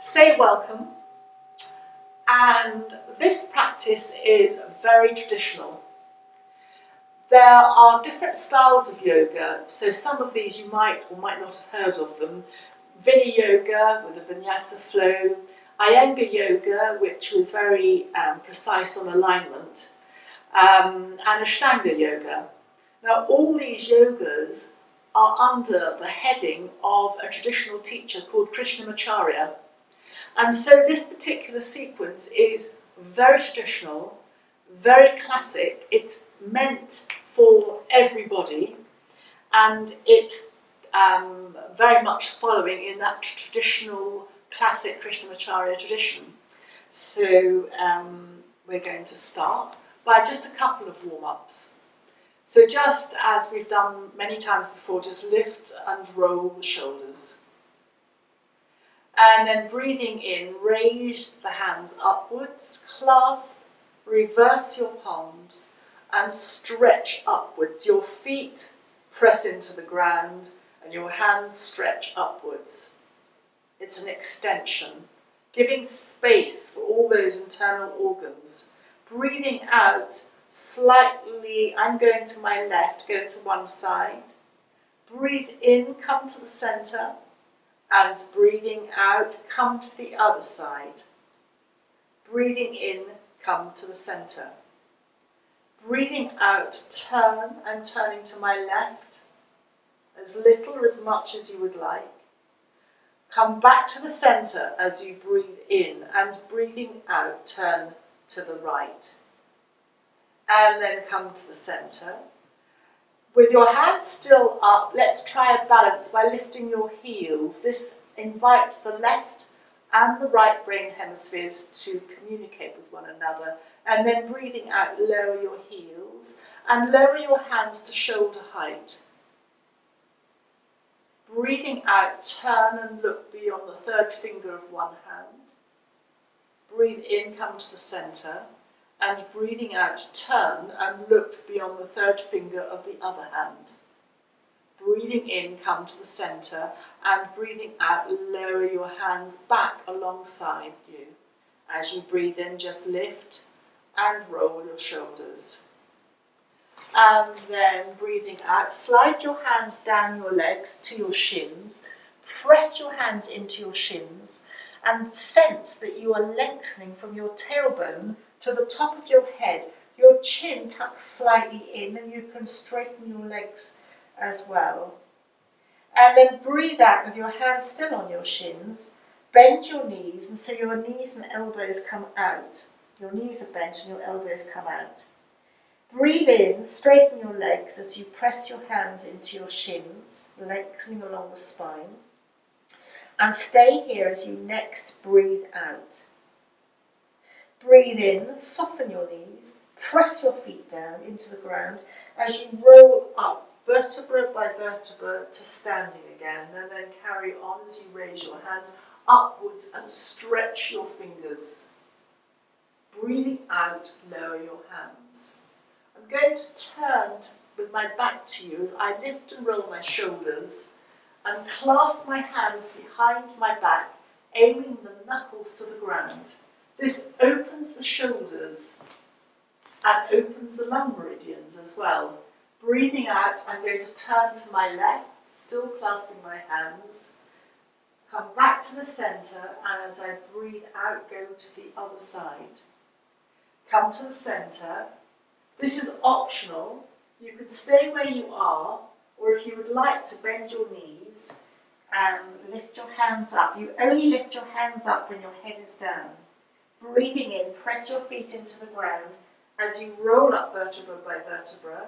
Say welcome, and this practice is very traditional. There are different styles of yoga, so some of these you might or might not have heard of them. Vinaya yoga with a vinyasa flow, Iyengar yoga, which was very precise on alignment, and Ashtanga yoga. Now all these yogas are under the heading of a traditional teacher called Krishnamacharya. And so this particular sequence is very traditional, very classic. It's meant for everybody, and it's very much following in that traditional classic Krishnamacharya tradition. So we're going to start by just a couple of warm-ups. So just as we've done many times before, just lift and roll the shoulders. And then breathing in, raise the hands upwards, clasp, reverse your palms and stretch upwards. Your feet press into the ground and your hands stretch upwards. It's an extension, giving space for all those internal organs. Breathing out slightly, I'm going to my left, go to one side. Breathe in, come to the centre. And breathing out, come to the other side. Breathing in, come to the centre. Breathing out, turn and turning to my left, as little or as much as you would like. Come back to the centre as you breathe in, and breathing out, turn to the right. And then come to the centre. With your hands still up, let's try a balance by lifting your heels. This invites the left and the right brain hemispheres to communicate with one another. And then breathing out, lower your heels and lower your hands to shoulder height. Breathing out, turn and look beyond the third finger of one hand. Breathe in, come to the centre. And breathing out, turn and look beyond the third finger of the other hand. Breathing in, come to the centre, and breathing out, lower your hands back alongside you. As you breathe in, just lift and roll your shoulders. And then breathing out, slide your hands down your legs to your shins, press your hands into your shins, and sense that you are lengthening from your tailbone to the top of your head. Your chin tucks slightly in and you can straighten your legs as well. And then breathe out with your hands still on your shins. Bend your knees, and so your knees and elbows come out. Your knees are bent and your elbows come out. Breathe in, straighten your legs as you press your hands into your shins, lengthening along the spine. And stay here as you next breathe out. Breathe in, soften your knees, press your feet down into the ground as you roll up vertebra by vertebra to standing again, and then carry on as you raise your hands upwards and stretch your fingers. Breathing out, lower your hands. I'm going to turn with my back to you as I lift and roll my shoulders and clasp my hands behind my back, aiming the knuckles to the ground. This opens the shoulders and opens the lung meridians as well. Breathing out, I'm going to turn to my left, still clasping my hands. Come back to the centre, and as I breathe out, go to the other side. Come to the centre. This is optional. You could stay where you are, or if you would like to bend your knees and lift your hands up. You only lift your hands up when your head is down. Breathing in, press your feet into the ground as you roll up vertebra by vertebra.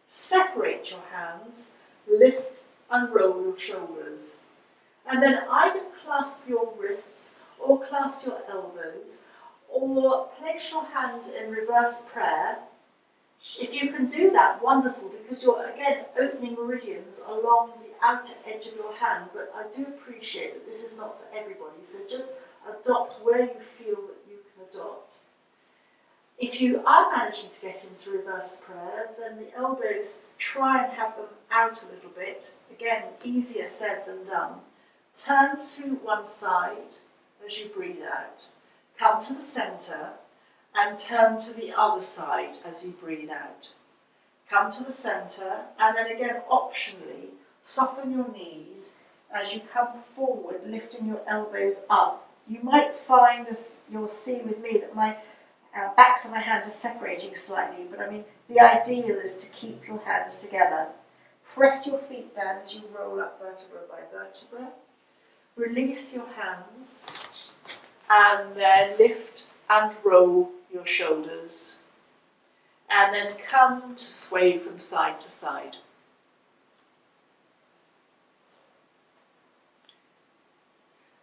Separate your hands, lift and roll your shoulders. And then either clasp your wrists or clasp your elbows, or place your hands in reverse prayer. If you can do that, wonderful, because you're again opening meridians along the outer edge of your hand, but I do appreciate that this is not for everybody, so just adopt where you feel that you can adopt. If you are managing to get into reverse prayer, then the elbows, try and have them out a little bit. Again, easier said than done. Turn to one side as you breathe out. Come to the centre and turn to the other side as you breathe out. Come to the centre and then again optionally soften your knees as you come forward, lifting your elbows up. You might find, as you'll see with me, that my backs of my hands are separating slightly, but I mean the ideal is to keep your hands together. Press your feet down as you roll up vertebra by vertebra. Release your hands and then lift and roll your shoulders. And then come to sway from side to side.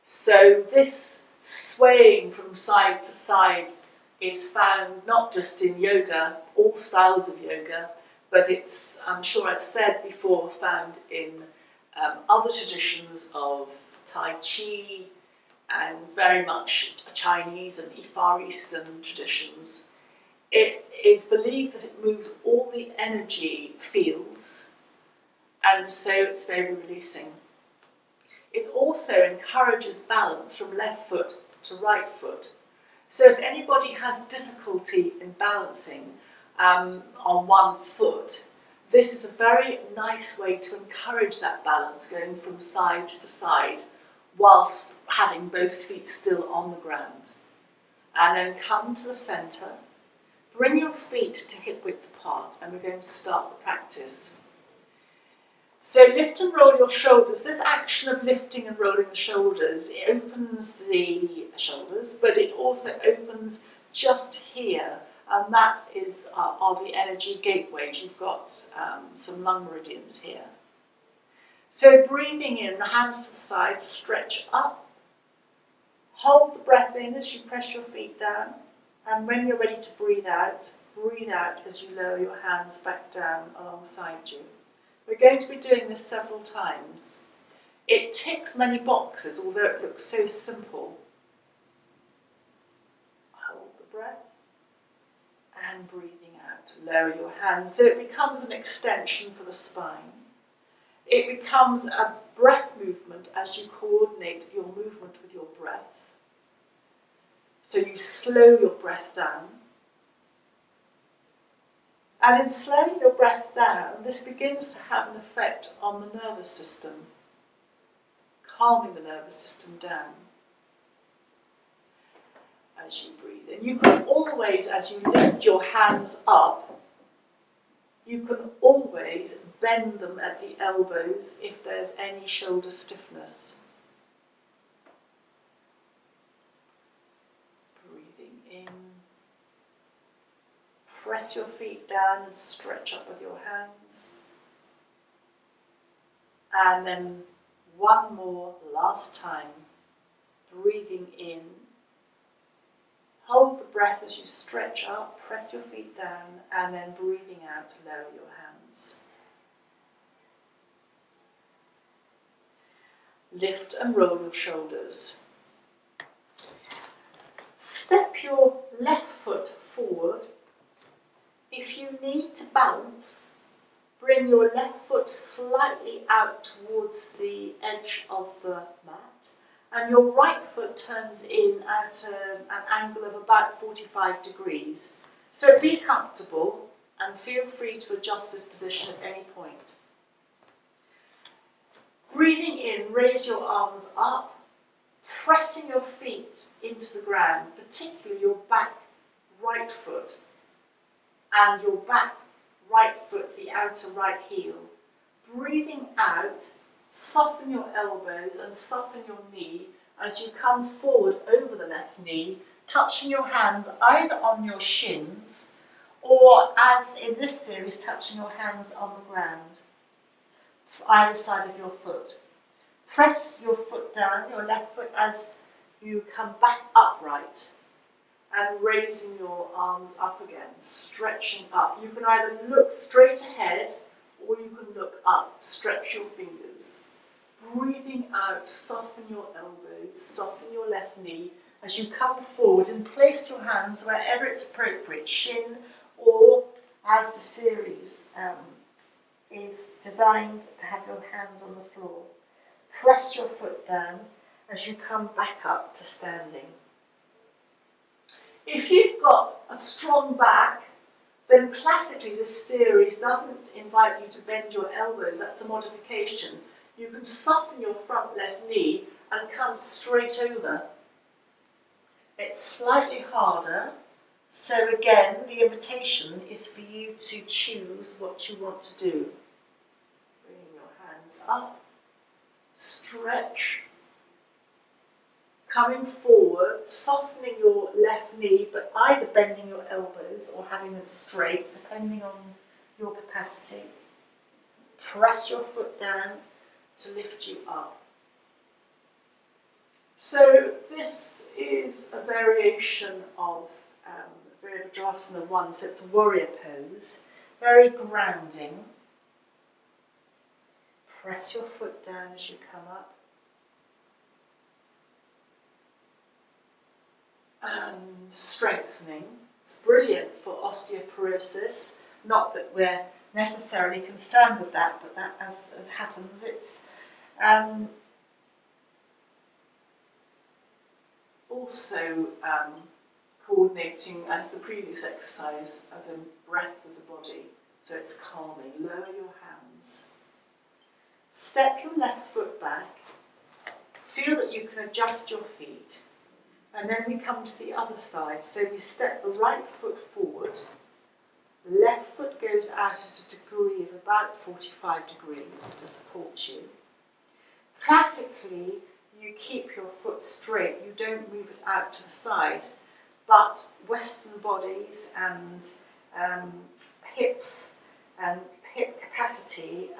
So this swaying from side to side is found not just in yoga, all styles of yoga, but it's, I'm sure I've said before, found in other traditions of Tai Chi and very much Chinese and Far Eastern traditions. It is believed that it moves all the energy fields, and so it's very releasing. It also encourages balance from left foot to right foot. So if anybody has difficulty in balancing on one foot, this is a very nice way to encourage that balance going from side to side whilst having both feet still on the ground. And then come to the centre. Bring your feet to hip width apart and we're going to start the practice. So lift and roll your shoulders. This action of lifting and rolling the shoulders, it opens the shoulders, but it also opens just here, and that is are the energy gateways. You've got some lung meridians here. So breathing in, the hands to the side, stretch up. Hold the breath in as you press your feet down. And when you're ready to breathe out as you lower your hands back down alongside you. We're going to be doing this several times. It ticks many boxes, although it looks so simple. Hold the breath and breathing out. Lower your hands so it becomes an extension for the spine. It becomes a breath movement as you coordinate your movement with your breath. So you slow your breath down. And in slowing your breath down, this begins to have an effect on the nervous system, calming the nervous system down as you breathe in. You can always, as you lift your hands up, you can always bend them at the elbows if there's any shoulder stiffness. Breathing in. Press your feet down and stretch up with your hands. And then one more, last time. Breathing in. Hold the breath as you stretch up, press your feet down, and then breathing out to lower your hands. Lift and roll your shoulders. Step your left foot forward. If you need to bounce, bring your left foot slightly out towards the edge of the mat, and your right foot turns in at an angle of about 45 degrees. So be comfortable and feel free to adjust this position at any point. Breathing in, raise your arms up, pressing your feet into the ground, particularly your back right foot and your back right foot, the outer right heel. Breathing out, soften your elbows and soften your knee as you come forward over the left knee, touching your hands either on your shins or, as in this series, touching your hands on the ground, either side of your foot. Press your foot down, your left foot, as you come back upright and raising your arms up again, stretching up. You can either look straight ahead or you can look up, stretch your fingers. Breathing out, soften your elbows, soften your left knee as you come forward and place your hands wherever it's appropriate, shin, or as the series is designed to have your hands on the floor. Press your foot down as you come back up to standing. If you've got a strong back, then classically this series doesn't invite you to bend your elbows. That's a modification. You can soften your front left knee and come straight over. It's slightly harder, so again the invitation is for you to choose what you want to do. Bringing your hands up, stretch, coming forward, softening your left knee, but either bending your elbows or having them straight, depending on your capacity. Press your foot down to lift you up. So this is a variation of Virabhadrasana 1, so it's a warrior pose, very grounding. Press your foot down as you come up. And strengthening. It's brilliant for osteoporosis. Not that we're necessarily concerned with that, but that as happens, it's also coordinating as the previous exercise of the breath of the body. So it's calming. Lower your hands. Step your left foot back. Feel that you can adjust your feet. And then we come to the other side. So we step the right foot forward. The left foot goes out at a degree of about 45 degrees to support you. Classically, you keep your foot straight. You don't move it out to the side. But Western bodies and hips and hip capacity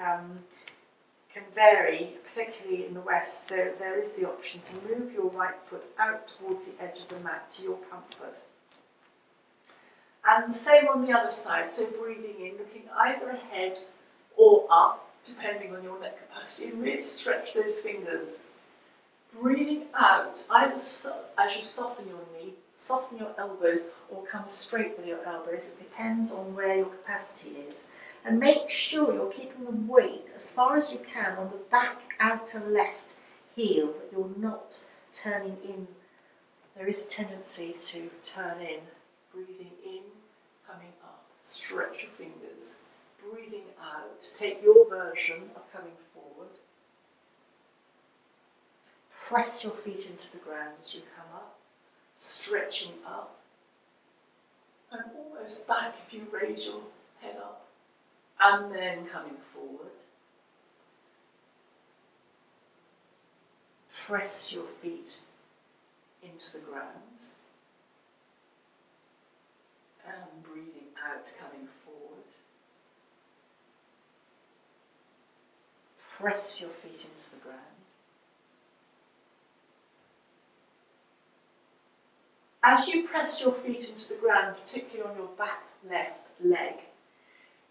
can vary, particularly in the West, so there is the option to move your right foot out towards the edge of the mat to your comfort. And the same on the other side, so breathing in, looking either ahead or up, depending on your neck capacity, and really stretch those fingers. Breathing out, either as you soften your knee, soften your elbows, or come straight with your elbows. It depends on where your capacity is. And make sure you're keeping the weight as far as you can on the back outer left heel, that you're not turning in. There is a tendency to turn in. Breathing in, coming up. Stretch your fingers. Breathing out. Take your version of coming forward. Press your feet into the ground as you come up. Stretching up. And almost back if you raise your head up. And then coming forward. Press your feet into the ground. And breathing out, coming forward. Press your feet into the ground. As you press your feet into the ground, particularly on your back left leg,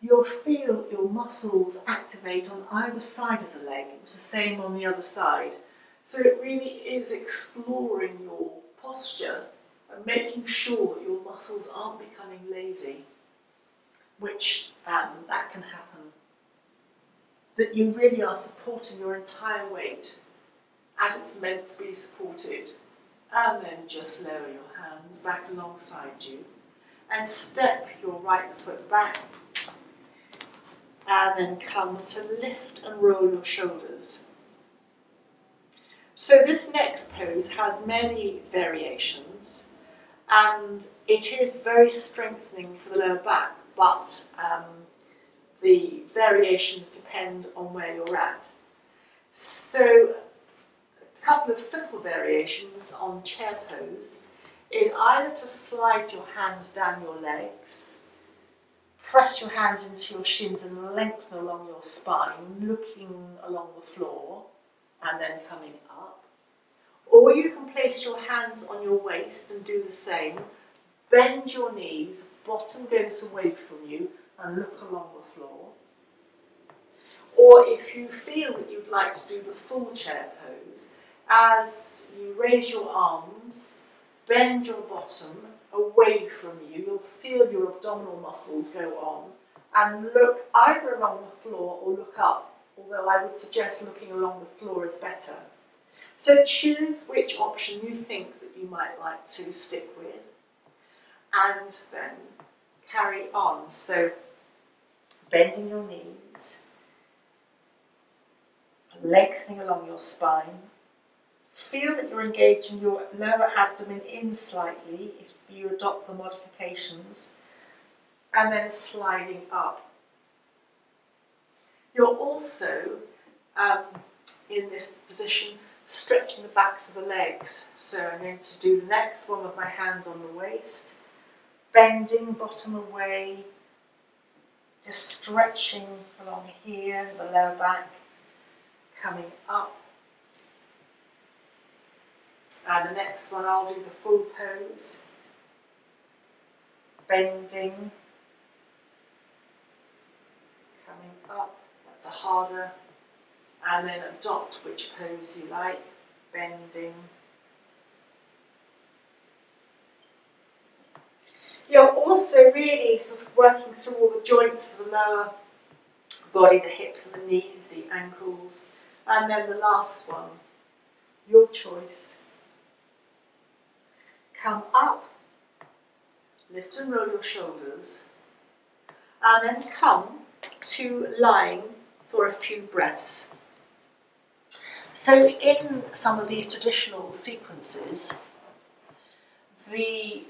you'll feel your muscles activate on either side of the leg. It was the same on the other side. So it really is exploring your posture and making sure that your muscles aren't becoming lazy, which that can happen. That you really are supporting your entire weight as it's meant to be supported. And then just lower your hands back alongside you and step your right foot back. And then come to lift and roll your shoulders. So this next pose has many variations and it is very strengthening for the lower back, but the variations depend on where you're at. So a couple of simple variations on chair pose is either to slide your hands down your legs, press your hands into your shins and lengthen along your spine, looking along the floor and then coming up. Or you can place your hands on your waist and do the same. Bend your knees, bottom goes away from you and look along the floor. Or if you feel that you'd like to do the full chair pose, as you raise your arms, bend your bottom away from you, you'll feel your abdominal muscles go on, and look either along the floor or look up although I would suggest looking along the floor is better. So choose which option you think that you might like to stick with, and then carry on. So bending your knees, lengthening along your spine. Feel that you're engaging your lower abdomen in slightly if you adopt the modifications, and then sliding up. You're also, in this position, stretching the backs of the legs. So I'm going to do the next one with my hands on the waist, bending bottom away, just stretching along here, the lower back, coming up. And the next one I'll do the full pose, bending, coming up, that's a harder, and then adopt which pose you like, bending. You're also really sort of working through all the joints of the lower body, the hips and the knees, the ankles, and then the last one, your choice. Come up, lift and roll your shoulders, and then come to lying for a few breaths. So in some of these traditional sequences, the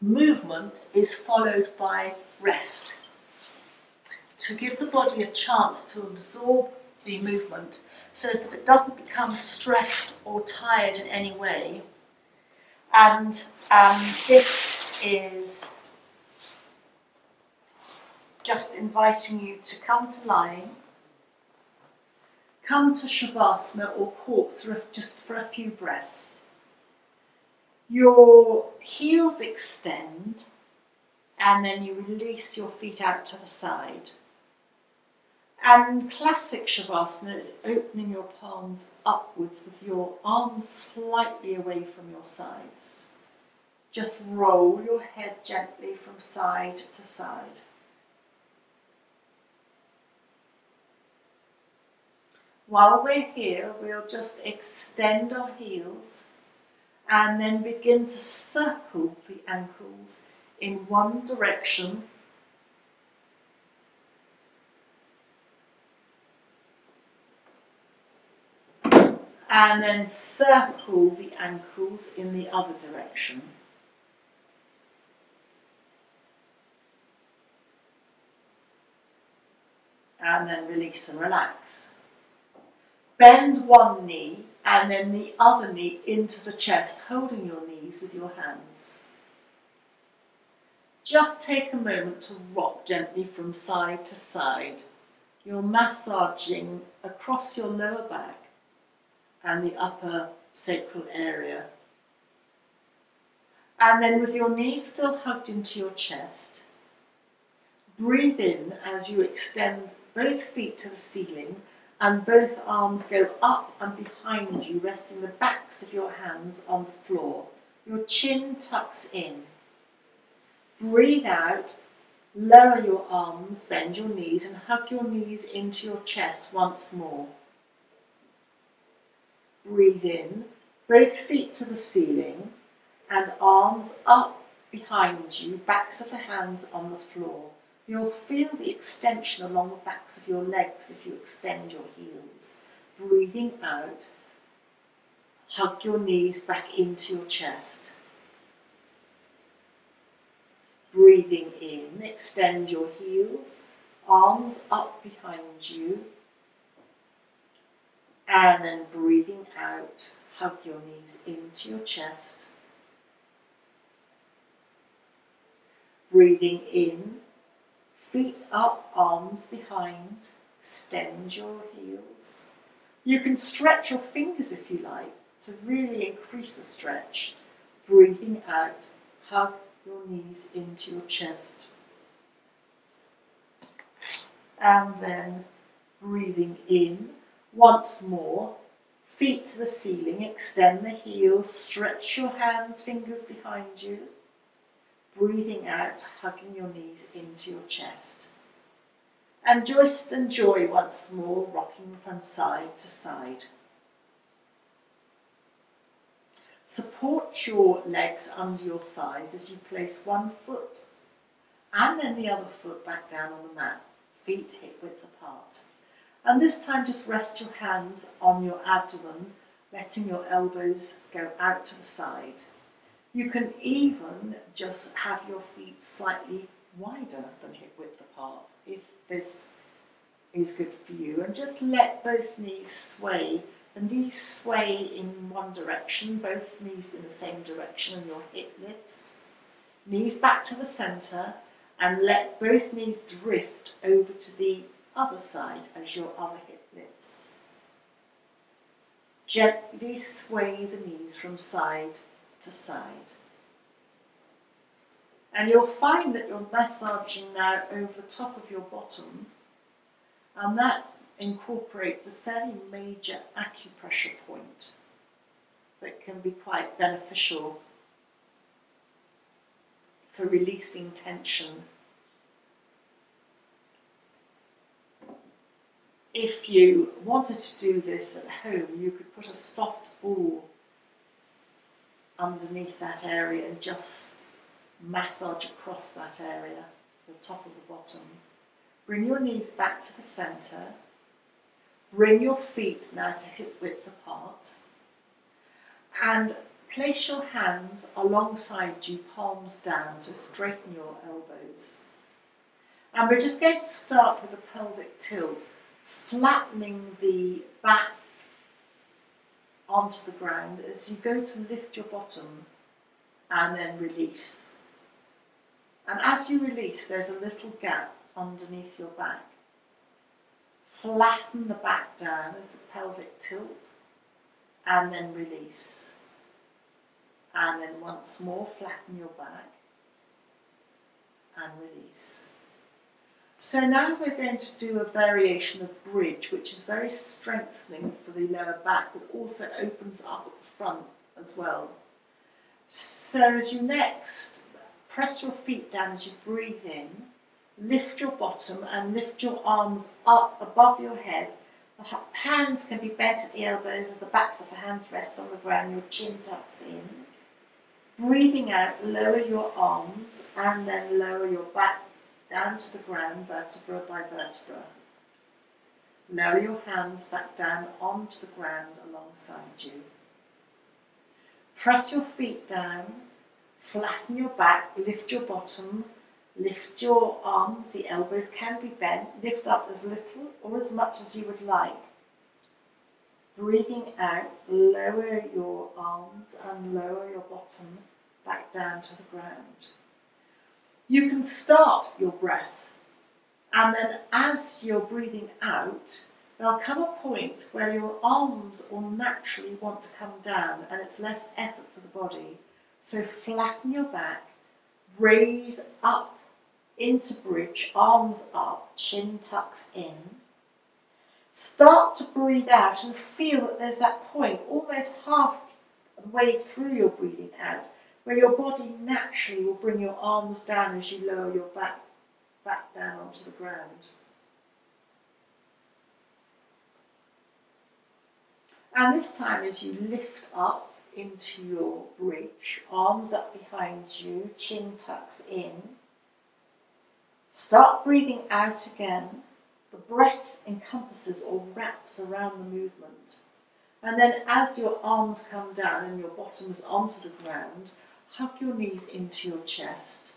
movement is followed by rest, to give the body a chance to absorb the movement so that it doesn't become stressed or tired in any way. And this is just inviting you to come to lying, come to Shavasana or corpse just for a few breaths. Your heels extend, and then you release your feet out to the side. And classic Shavasana is opening your palms upwards with your arms slightly away from your sides. Just roll your head gently from side to side. While we're here, we'll just extend our heels and then begin to circle the ankles in one direction. And then circle the ankles in the other direction. And then release and relax. Bend one knee and then the other knee into the chest, holding your knees with your hands. Just take a moment to rock gently from side to side. You're massaging across your lower back and the upper sacral area. And then with your knees still hugged into your chest, breathe in as you extend both feet to the ceiling and both arms go up and behind you, resting the backs of your hands on the floor. Your chin tucks in. Breathe out, lower your arms, bend your knees and hug your knees into your chest once more. Breathe in, both feet to the ceiling and arms up behind you, backs of the hands on the floor. You'll feel the extension along the backs of your legs if you extend your heels. Breathing out, hug your knees back into your chest. Breathing in, extend your heels, arms up behind you. And then breathing out, hug your knees into your chest. Breathing in, feet up, arms behind, extend your heels. You can stretch your fingers if you like to really increase the stretch. Breathing out, hug your knees into your chest. And then breathing in, once more, feet to the ceiling, extend the heels, stretch your hands, fingers behind you. Breathing out, hugging your knees into your chest. And joist and joy once more, rocking from side to side. Support your legs under your thighs as you place one foot and then the other foot back down on the mat, feet hip width apart. And this time just rest your hands on your abdomen, letting your elbows go out to the side. You can even just have your feet slightly wider than hip width apart if this is good for you. And just let both knees sway. The knees sway in one direction, both knees in the same direction, and your hip lifts. Knees back to the centre, and let both knees drift over to the other side as your other hip lifts. Gently sway the knees from side to side. And you'll find that you're massaging now over the top of your bottom, and that incorporates a fairly major acupressure point that can be quite beneficial for releasing tension. If you wanted to do this at home, you could put a soft ball underneath that area and just massage across that area, the top of the bottom. Bring your knees back to the centre. Bring your feet now to hip width apart. And place your hands alongside you, palms down, so straighten your elbows. And we're just going to start with a pelvic tilt, flattening the back onto the ground as you go to lift your bottom and then release. And as you release, there's a little gap underneath your back. Flatten the back down as the pelvic tilt and then release. And then once more, flatten your back and release. So now we're going to do a variation of bridge, which is very strengthening for the lower back, but also opens up at the front as well. So as you next press your feet down as you breathe in, lift your bottom and lift your arms up above your head. The hands can be bent at the elbows as the backs of the hands rest on the ground, your chin tucks in. Breathing out, lower your arms and then lower your back down to the ground, vertebra by vertebra. Lower your hands back down onto the ground alongside you. Press your feet down, flatten your back, lift your bottom, lift your arms, the elbows can be bent, lift up as little or as much as you would like. Breathing out, lower your arms and lower your bottom back down to the ground. You can start your breath, and then as you're breathing out, there'll come a point where your arms will naturally want to come down and it's less effort for the body. So flatten your back, raise up into bridge, arms up, chin tucks in. Start to breathe out and feel that there's that point almost half the way through your breathing out where your body naturally will bring your arms down as you lower your back down onto the ground. And this time as you lift up into your bridge, arms up behind you, chin tucks in, start breathing out again. The breath encompasses or wraps around the movement. And then as your arms come down and your bottom's onto the ground, hug your knees into your chest.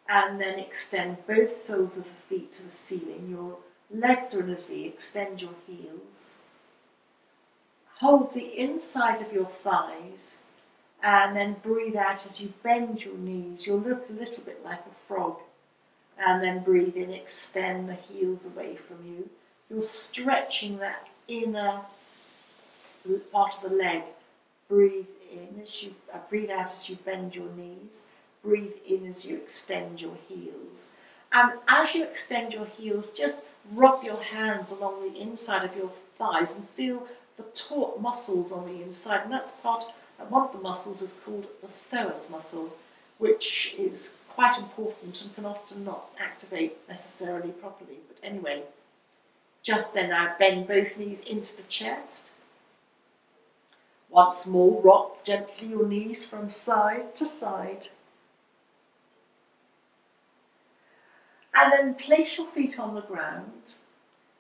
And then extend both soles of the feet to the ceiling. Your legs are in a V, extend your heels. Hold the inside of your thighs and then breathe out as you bend your knees. You'll look a little bit like a frog. And then breathe in, extend the heels away from you. You're stretching that inner part of the leg. Breathe in as you breathe out as you bend your knees. Breathe in as you extend your heels. And as you extend your heels, just rub your hands along the inside of your thighs and feel the taut muscles on the inside. And that's one of the muscles is called the psoas muscle, which is quite important and can often not activate necessarily properly. But anyway, just then now bend both knees into the chest. Once more, rock gently your knees from side to side. And then place your feet on the ground.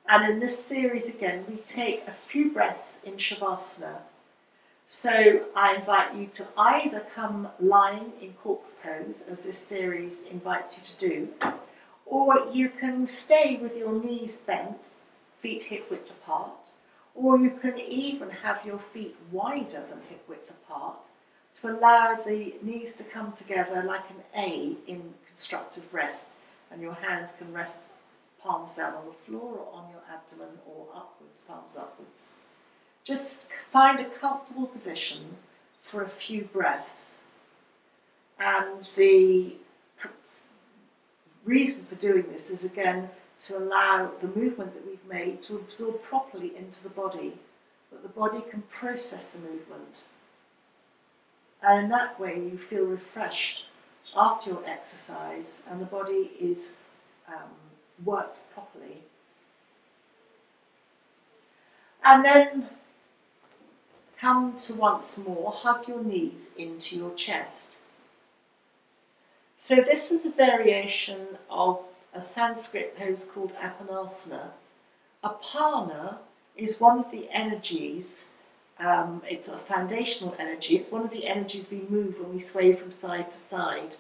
And in this series again, we take a few breaths in Shavasana. So I invite you to either come lying in corpse pose, as this series invites you to do, or you can stay with your knees bent, feet hip width apart, or you can even have your feet wider than hip width apart to allow the knees to come together like an A in constructive rest, and your hands can rest palms down on the floor or on your abdomen or upwards, palms upwards. Just find a comfortable position for a few breaths. And the reason for doing this is again to allow the movement that we've made to absorb properly into the body, that the body can process the movement. And in that way you feel refreshed after your exercise and the body is worked properly. And then come to once more, hug your knees into your chest. So this is a variation of a Sanskrit pose called Apanasana. Apana is one of the energies, it's a foundational energy, it's one of the energies we move when we sway from side to side.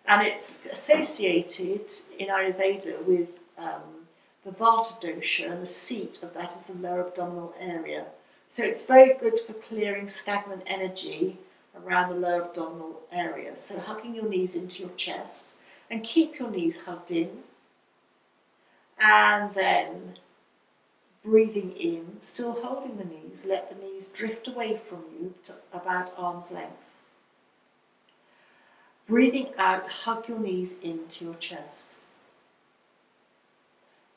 And it's associated in Ayurveda with the Vata dosha, and the seat of that is the lower abdominal area. So it's very good for clearing stagnant energy around the lower abdominal area. So hugging your knees into your chest and keep your knees hugged in. And then breathing in, still holding the knees, let the knees drift away from you to about arm's length. Breathing out, hug your knees into your chest.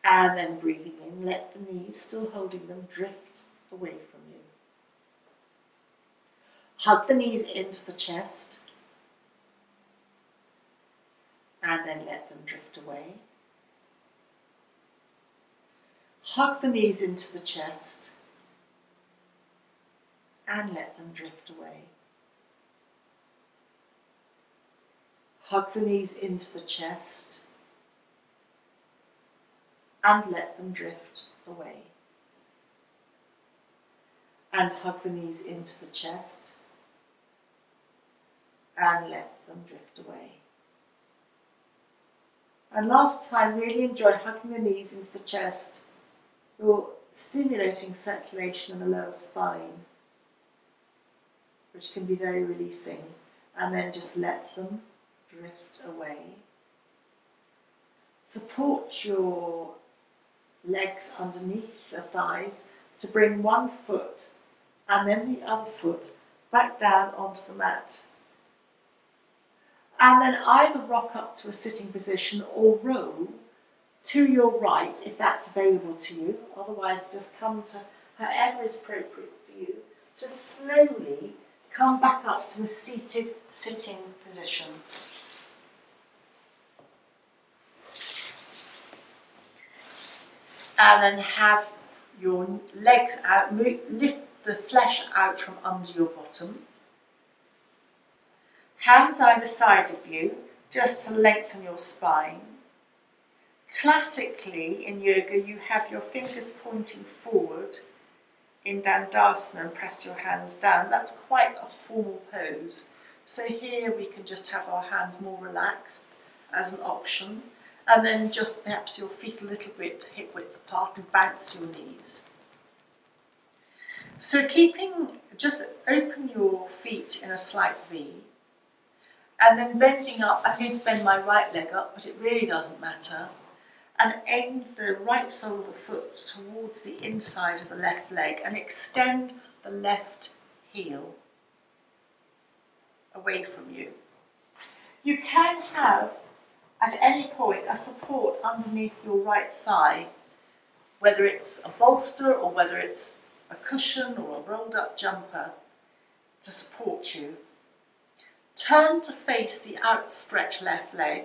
And then breathing in, let the knees, still holding them, drift away from you. Hug the knees into the chest. And then let them drift away. Hug the knees into the chest. And let them drift away. Hug the knees into the chest and let them drift away. And hug the knees into the chest and let them drift away. And last time, really enjoy hugging the knees into the chest. You're stimulating circulation in the lower spine, which can be very releasing. And then just let them drift away. Support your legs underneath the thighs to bring one foot and then the other foot back down onto the mat. And then either rock up to a sitting position or roll to your right if that's available to you. Otherwise, just come to however is appropriate for you to slowly come back up to a seated sitting position. And then have your legs out, lift the flesh out from under your bottom. Hands either side of you, just to lengthen your spine. Classically, in yoga, you have your fingers pointing forward in Dandasana and press your hands down. That's quite a formal pose. So here we can just have our hands more relaxed as an option. And then just perhaps your feet a little bit hip width apart and bounce your knees. So just open your feet in a slight V. And then bending up, I'm going to bend my right leg up, but it really doesn't matter. And aim the right sole of the foot towards the inside of the left leg and extend the left heel away from you. You can have, at any point, a support underneath your right thigh, whether it's a bolster or whether it's a cushion or a rolled up jumper to support you. Turn to face the outstretched left leg.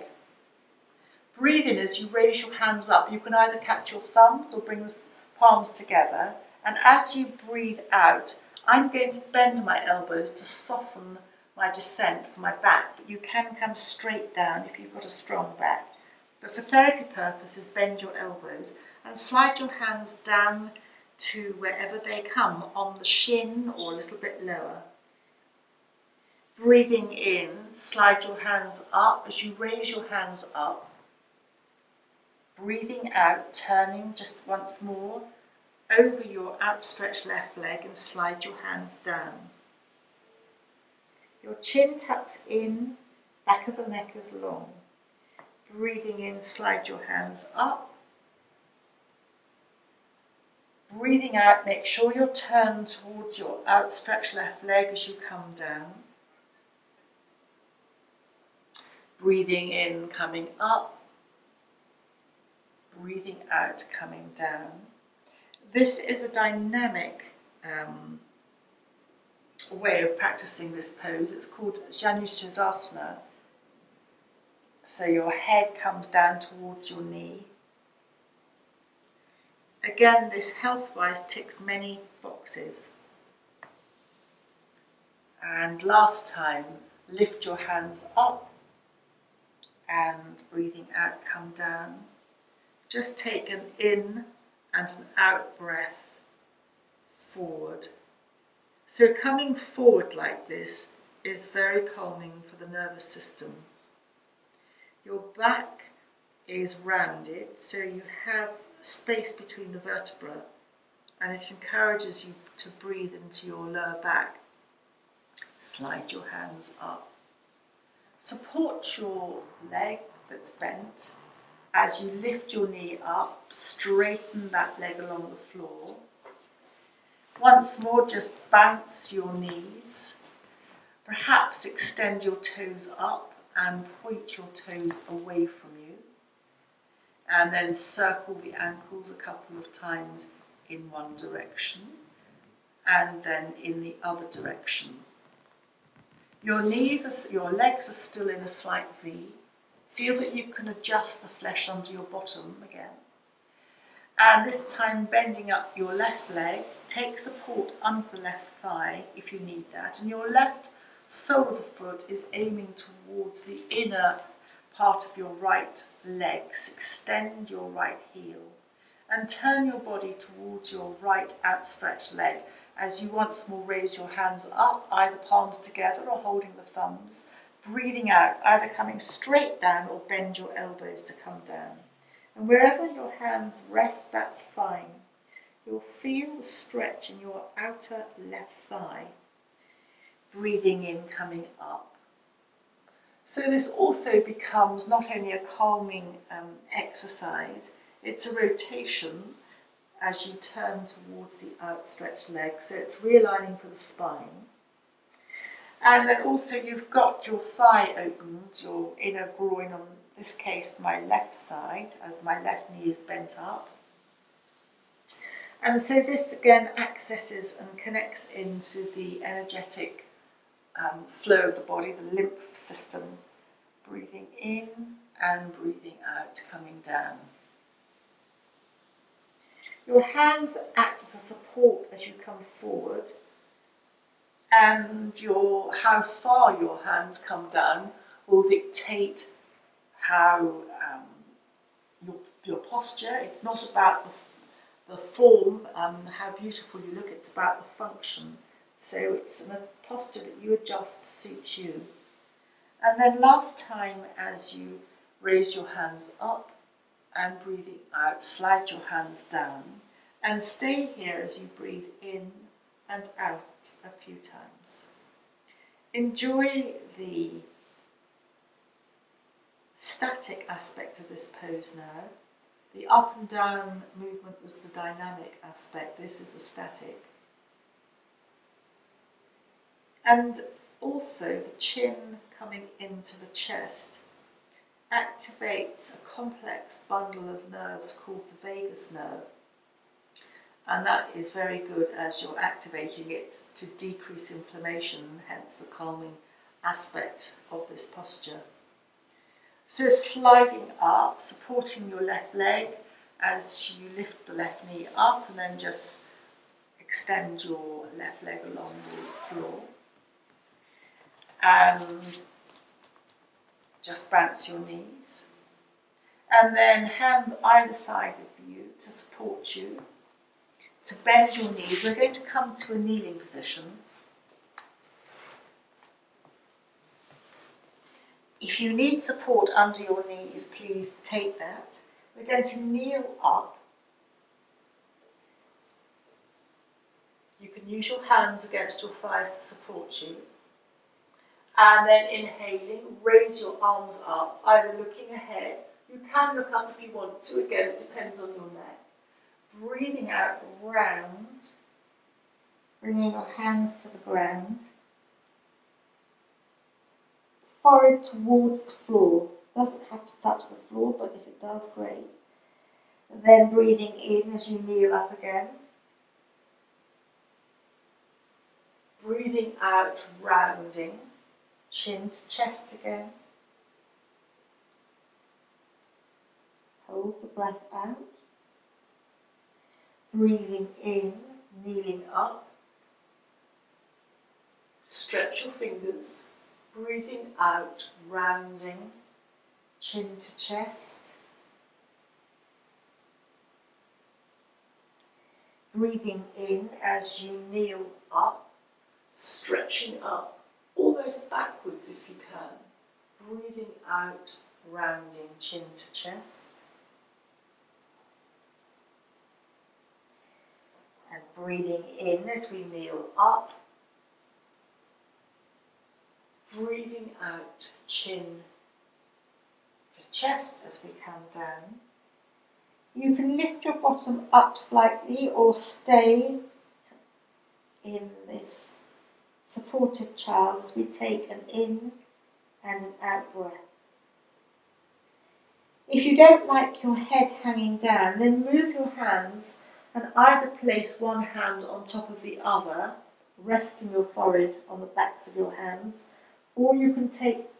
Breathe in as you raise your hands up. You can either catch your thumbs or bring the palms together. And as you breathe out, I'm going to bend my elbows to soften my descent for my back. But you can come straight down if you've got a strong back. But for therapy purposes, bend your elbows and slide your hands down to wherever they come, on the shin or a little bit lower. Breathing in, slide your hands up as you raise your hands up. Breathing out, turning just once more over your outstretched left leg and slide your hands down. Your chin tucks in, back of the neck is long. Breathing in, slide your hands up. Breathing out, make sure you're turned towards your outstretched left leg as you come down. Breathing in, coming up. Breathing out, coming down. This is a dynamic way of practicing this pose. It's called Janu Sirsasana. So your head comes down towards your knee. Again, this health-wise ticks many boxes. And last time, lift your hands up and breathing out, come down. Just take an in and an out breath forward. So coming forward like this is very calming for the nervous system. Your back is rounded, so you have space between the vertebrae, and it encourages you to breathe into your lower back. Slide your hands up. Support your leg that's bent. As you lift your knee up, straighten that leg along the floor. Once more, just bounce your knees. Perhaps extend your toes up and point your toes away from you. And then circle the ankles a couple of times in one direction and then in the other direction. Your legs are still in a slight V. Feel that you can adjust the flesh under your bottom again. And this time bending up your left leg, take support under the left thigh if you need that. And your left sole of the foot is aiming towards the inner part of your right legs. Extend your right heel and turn your body towards your right outstretched leg as you once more raise your hands up, either palms together or holding the thumbs. Breathing out, either coming straight down or bend your elbows to come down. And wherever your hands rest, that's fine. You'll feel the stretch in your outer left thigh. Breathing in, coming up. So this also becomes not only a calming exercise, it's a rotation as you turn towards the outstretched leg. So it's realigning for the spine. And then also you've got your thigh opened, your inner groin, on this case my left side, as my left knee is bent up. And so this again accesses and connects into the energetic flow of the body, the lymph system. Breathing in and breathing out, coming down. Your hands act as a support as you come forward. And how far your hands come down will dictate how your posture. It's not about the form, how beautiful you look, it's about the function. So it's a posture that you adjust to suit you. And then last time, as you raise your hands up and breathing out, slide your hands down and stay here as you breathe in and out a few times. Enjoy the static aspect of this pose now. The up and down movement was the dynamic aspect. This is the static. And also the chin coming into the chest activates a complex bundle of nerves called the vagus nerve. And that is very good as you're activating it to decrease inflammation, hence the calming aspect of this posture. So sliding up, supporting your left leg as you lift the left knee up, and then just extend your left leg along the floor. And just bounce your knees. And then hands either side of you to support you. To bend your knees, we're going to come to a kneeling position. If you need support under your knees, please take that. We're going to kneel up. You can use your hands against your thighs to support you. And then inhaling, raise your arms up, either looking ahead. You can look up if you want to, again it depends on your neck. Breathing out round, bringing your hands to the ground. Forehead towards the floor. Doesn't have to touch the floor, but if it does, great. And then breathing in as you kneel up again. Breathing out, rounding. Chin to chest again. Hold the breath out. Breathing in, kneeling up. Stretch your fingers. Breathing out, rounding. Chin to chest. Breathing in as you kneel up. Stretching up. Almost backwards if you can. Breathing out, rounding, chin to chest. And breathing in as we kneel up. Breathing out, chin to chest as we come down. You can lift your bottom up slightly or stay in this supported child as we take an in and an out breath. If you don't like your head hanging down, then move your hands and either place one hand on top of the other, resting your forehead on the backs of your hands, or you can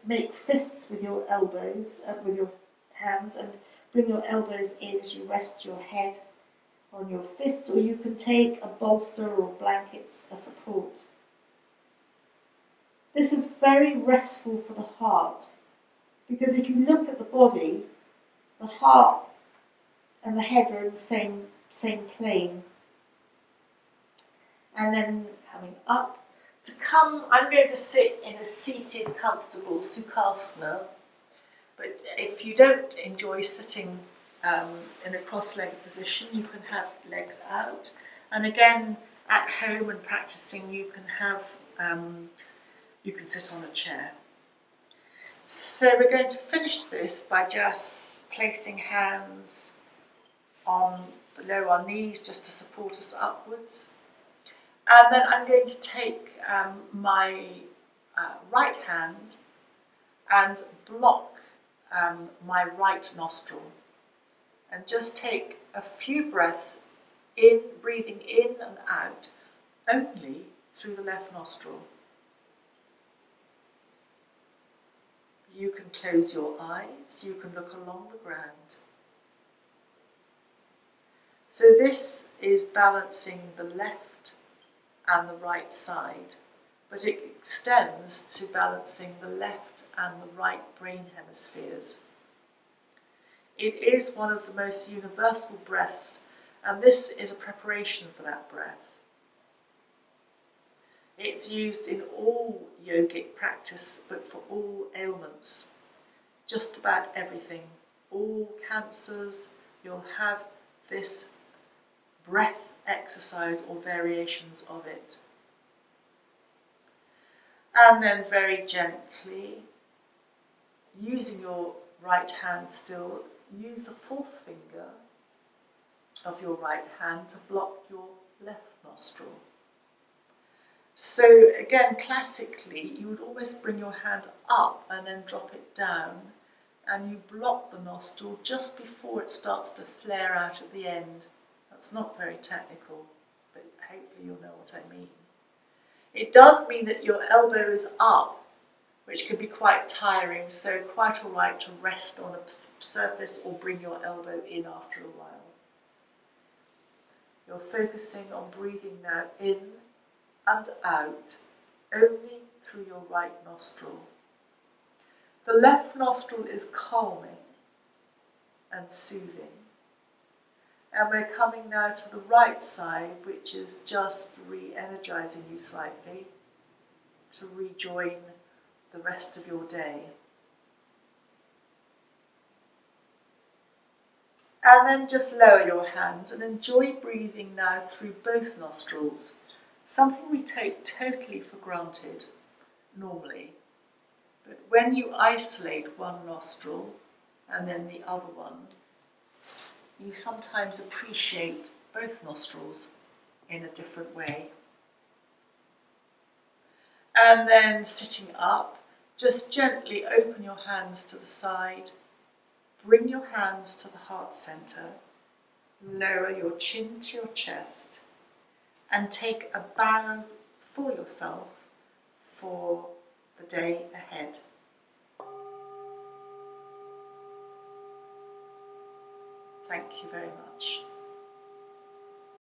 make fists with your elbows, with your hands, and bring your elbows in as you rest your head on your fists, or you can take a bolster or blankets as support. This is very restful for the heart, because if you look at the body, the heart and the head are in the same plane. And then coming up, I'm going to sit in a seated, comfortable Sukhasana. But if you don't enjoy sitting in a cross-legged position, you can have legs out. And again, at home and practicing, you can have you can sit on a chair. So we're going to finish this by just placing hands below our knees just to support us upwards. And then I'm going to take my right hand and block my right nostril. And just take a few breaths in, breathing in and out, only through the left nostril. You can close your eyes, you can look along the ground. So this is balancing the left and the right side, but it extends to balancing the left and the right brain hemispheres. It is one of the most universal breaths, and this is a preparation for that breath. It's used in all yogic practice, but for all ailments, just about everything. All cancers, you'll have this breath exercise or variations of it. And then very gently, using your right hand still, use the fourth finger of your right hand to block your left nostril. So again, classically, you would almost bring your hand up and then drop it down, and you block the nostril just before it starts to flare out at the end. That's not very technical, but hopefully you'll know what I mean. It does mean that your elbow is up which can be quite tiring, so quite all right to rest on a surface or bring your elbow in after a while. You're focusing on breathing now in and out, only through your right nostril. The left nostril is calming and soothing. And we're coming now to the right side, which is just re-energizing you slightly to rejoin the rest of your day. And then just lower your hands and enjoy breathing now through both nostrils, something we take totally for granted normally. But when you isolate one nostril and then the other one, you sometimes appreciate both nostrils in a different way. And then sitting up, just gently open your hands to the side, bring your hands to the heart center, lower your chin to your chest, and take a bow for yourself for the day ahead. Thank you very much.